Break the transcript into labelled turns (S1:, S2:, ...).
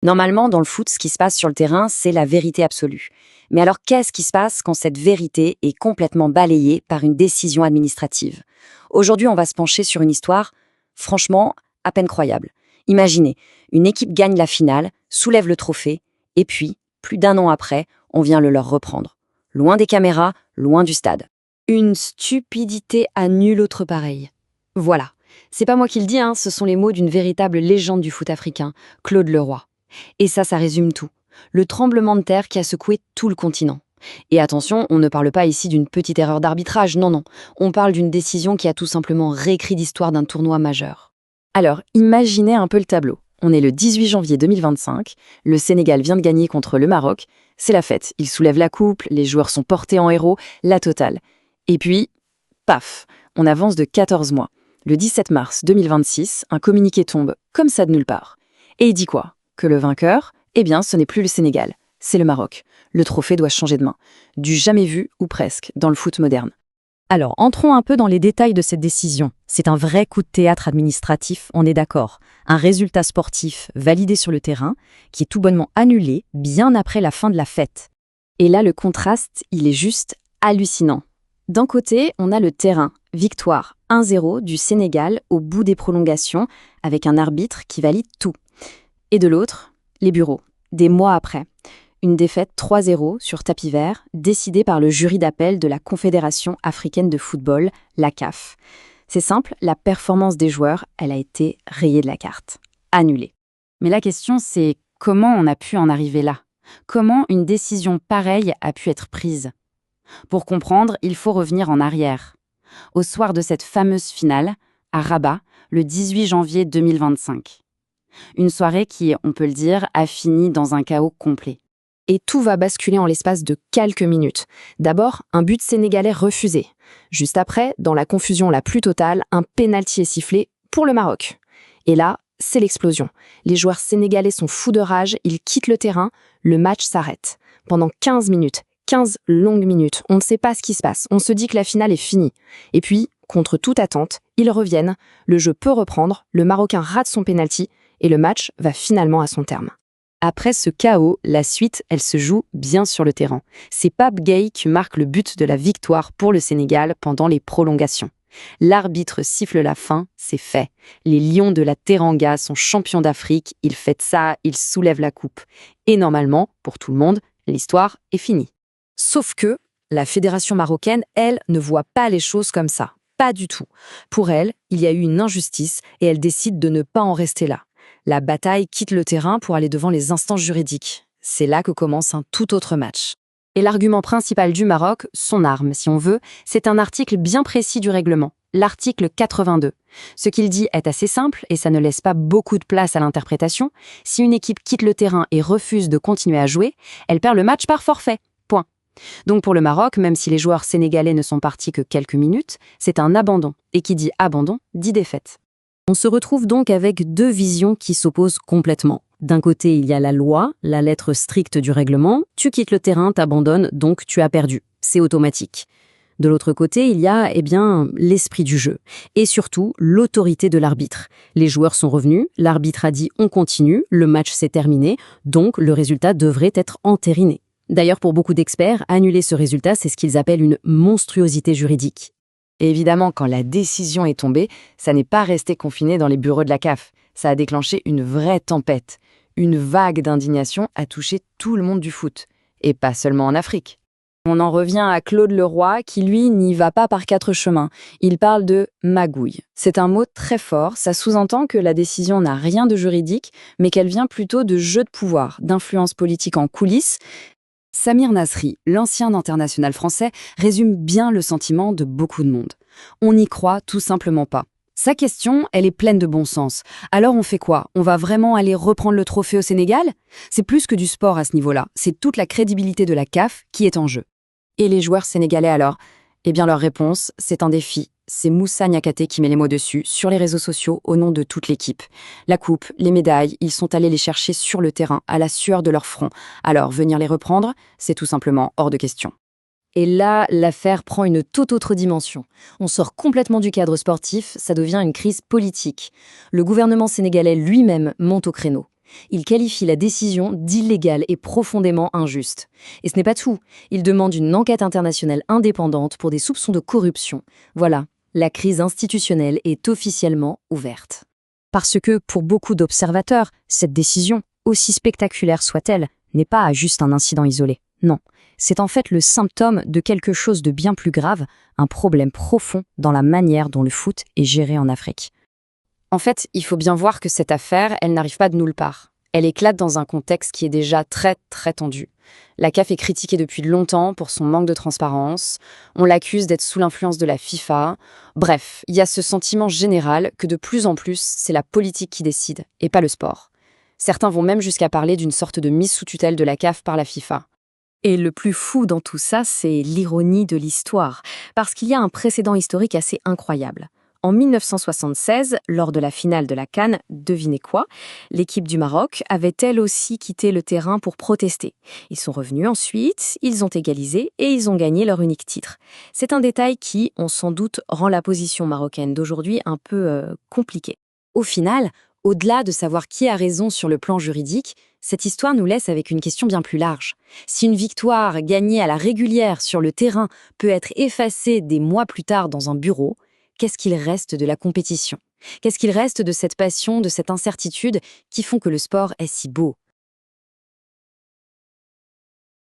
S1: Normalement, dans le foot, ce qui se passe sur le terrain, c'est la vérité absolue. Mais alors, qu'est-ce qui se passe quand cette vérité est complètement balayée par une décision administrative? Aujourd'hui, on va se pencher sur une histoire, franchement, à peine croyable. Imaginez, une équipe gagne la finale, soulève le trophée, et puis, plus d'un an après, on vient le leur reprendre. Loin des caméras, loin du stade. Une stupidité à nul autre pareil. Voilà. C'est pas moi qui le dis, ce sont les mots d'une véritable légende du foot africain, Claude Leroy. Et ça résume tout. Le tremblement de terre qui a secoué tout le continent. Et attention, on ne parle pas ici d'une petite erreur d'arbitrage, non. On parle d'une décision qui a tout simplement réécrit l'histoire d'un tournoi majeur. Alors, imaginez un peu le tableau. On est le 18 janvier 2025, le Sénégal vient de gagner contre le Maroc. C'est la fête, ils soulèvent la coupe, les joueurs sont portés en héros, la totale. Et puis, paf, on avance de 14 mois. Le 17 mars 2026, un communiqué tombe, comme ça de nulle part. Et il dit quoi? Que le vainqueur, ce n'est plus le Sénégal, c'est le Maroc. Le trophée doit changer de main. Du jamais vu, ou presque, dans le foot moderne.
S2: Alors, entrons un peu dans les détails de cette décision. C'est un vrai coup de théâtre administratif, on est d'accord. Un résultat sportif validé sur le terrain, qui est tout bonnement annulé bien après la fin de la fête.
S1: Et là, le contraste, il est juste hallucinant. D'un côté, on a le terrain, victoire 1-0 du Sénégal au bout des prolongations, avec un arbitre qui valide tout. Et de l'autre, les bureaux, des mois après. Une défaite 3-0 sur tapis vert, décidée par le jury d'appel de la Confédération africaine de football, la CAF. C'est simple, la performance des joueurs, elle a été rayée de la carte, annulée.
S2: Mais la question, c'est comment on a pu en arriver là? Comment une décision pareille a pu être prise? Pour comprendre, il faut revenir en arrière. Au soir de cette fameuse finale, à Rabat, le 18 janvier 2025. Une soirée qui, on peut le dire, a fini dans un chaos complet.
S1: Et tout va basculer en l'espace de quelques minutes. D'abord, un but sénégalais refusé. Juste après, dans la confusion la plus totale, un pénalty est sifflé pour le Maroc. Et là, c'est l'explosion. Les joueurs sénégalais sont fous de rage, ils quittent le terrain, le match s'arrête. Pendant 15 minutes, 15 longues minutes, on ne sait pas ce qui se passe, on se dit que la finale est finie. Et puis, contre toute attente, ils reviennent, le jeu peut reprendre, le Marocain rate son pénalty, et le match va finalement à son terme. Après ce chaos, la suite, elle se joue bien sur le terrain. C'est Pape Gueye qui marque le but de la victoire pour le Sénégal pendant les prolongations. L'arbitre siffle la fin, c'est fait. Les Lions de la Teranga sont champions d'Afrique, ils fêtent ça, ils soulèvent la coupe. Et normalement, pour tout le monde, l'histoire est finie. Sauf que la fédération marocaine, elle, ne voit pas les choses comme ça. Pas du tout. Pour elle, il y a eu une injustice et elle décide de ne pas en rester là. La bataille quitte le terrain pour aller devant les instances juridiques. C'est là que commence un tout autre match. Et l'argument principal du Maroc, son arme si on veut, c'est un article bien précis du règlement, l'article 82. Ce qu'il dit est assez simple et ça ne laisse pas beaucoup de place à l'interprétation. Si une équipe quitte le terrain et refuse de continuer à jouer, elle perd le match par forfait. Point. Donc pour le Maroc, même si les joueurs sénégalais ne sont partis que quelques minutes, c'est un abandon. Et qui dit abandon, dit défaite. On se retrouve donc avec deux visions qui s'opposent complètement. D'un côté, il y a la loi, la lettre stricte du règlement. Tu quittes le terrain, t'abandonnes, donc tu as perdu. C'est automatique. De l'autre côté, il y a, l'esprit du jeu. Et surtout, l'autorité de l'arbitre. Les joueurs sont revenus, l'arbitre a dit on continue, le match s'est terminé, donc le résultat devrait être entériné. D'ailleurs, pour beaucoup d'experts, annuler ce résultat, c'est ce qu'ils appellent une monstruosité juridique. Et évidemment, quand la décision est tombée, ça n'est pas resté confiné dans les bureaux de la CAF. Ça a déclenché une vraie tempête. Une vague d'indignation a touché tout le monde du foot. Et pas seulement en Afrique. On en revient à Claude Leroy, qui lui n'y va pas par quatre chemins. Il parle de magouille. C'est un mot très fort, ça sous-entend que la décision n'a rien de juridique, mais qu'elle vient plutôt de jeu de pouvoir, d'influence politique en coulisses. Samir Nasri, l'ancien international français, résume bien le sentiment de beaucoup de monde. On n'y croit tout simplement pas. Sa question, elle est pleine de bon sens. Alors on fait quoi? On va vraiment aller reprendre le trophée au Sénégal? C'est plus que du sport à ce niveau-là, c'est toute la crédibilité de la CAF qui est en jeu. Et les joueurs sénégalais alors? Leur réponse, c'est un défi. C'est Moussa Niakhaté qui met les mots dessus, sur les réseaux sociaux, au nom de toute l'équipe. La coupe, les médailles, ils sont allés les chercher sur le terrain, à la sueur de leur front. Alors, venir les reprendre, c'est tout simplement hors de question. Et là, l'affaire prend une toute autre dimension. On sort complètement du cadre sportif, ça devient une crise politique. Le gouvernement sénégalais lui-même monte au créneau. Il qualifie la décision d'illégale et profondément injuste. Et ce n'est pas tout. Il demande une enquête internationale indépendante pour des soupçons de corruption. Voilà, la crise institutionnelle est officiellement ouverte. Parce que, pour beaucoup d'observateurs, cette décision, aussi spectaculaire soit-elle, n'est pas juste un incident isolé. Non, c'est en fait le symptôme de quelque chose de bien plus grave, un problème profond dans la manière dont le foot est géré en Afrique.
S2: En fait, il faut bien voir que cette affaire, elle n'arrive pas de nulle part. Elle éclate dans un contexte qui est déjà très, très tendu. La CAF est critiquée depuis longtemps pour son manque de transparence. On l'accuse d'être sous l'influence de la FIFA. Bref, il y a ce sentiment général que de plus en plus, c'est la politique qui décide, et pas le sport. Certains vont même jusqu'à parler d'une sorte de mise sous tutelle de la CAF par la FIFA.
S1: Et le plus fou dans tout ça, c'est l'ironie de l'histoire, parce qu'il y a un précédent historique assez incroyable. En 1976, lors de la finale de la CAN, devinez quoi? L'équipe du Maroc avait elle aussi quitté le terrain pour protester. Ils sont revenus ensuite, ils ont égalisé et ils ont gagné leur unique titre. C'est un détail qui, on sans doute, rend la position marocaine d'aujourd'hui un peu compliquée.
S2: Au final, au-delà de savoir qui a raison sur le plan juridique, cette histoire nous laisse avec une question bien plus large. Si une victoire gagnée à la régulière sur le terrain peut être effacée des mois plus tard dans un bureau, qu'est-ce qu'il reste de la compétition? Qu'est-ce qu'il reste de cette passion, de cette incertitude qui font que le sport est si beau?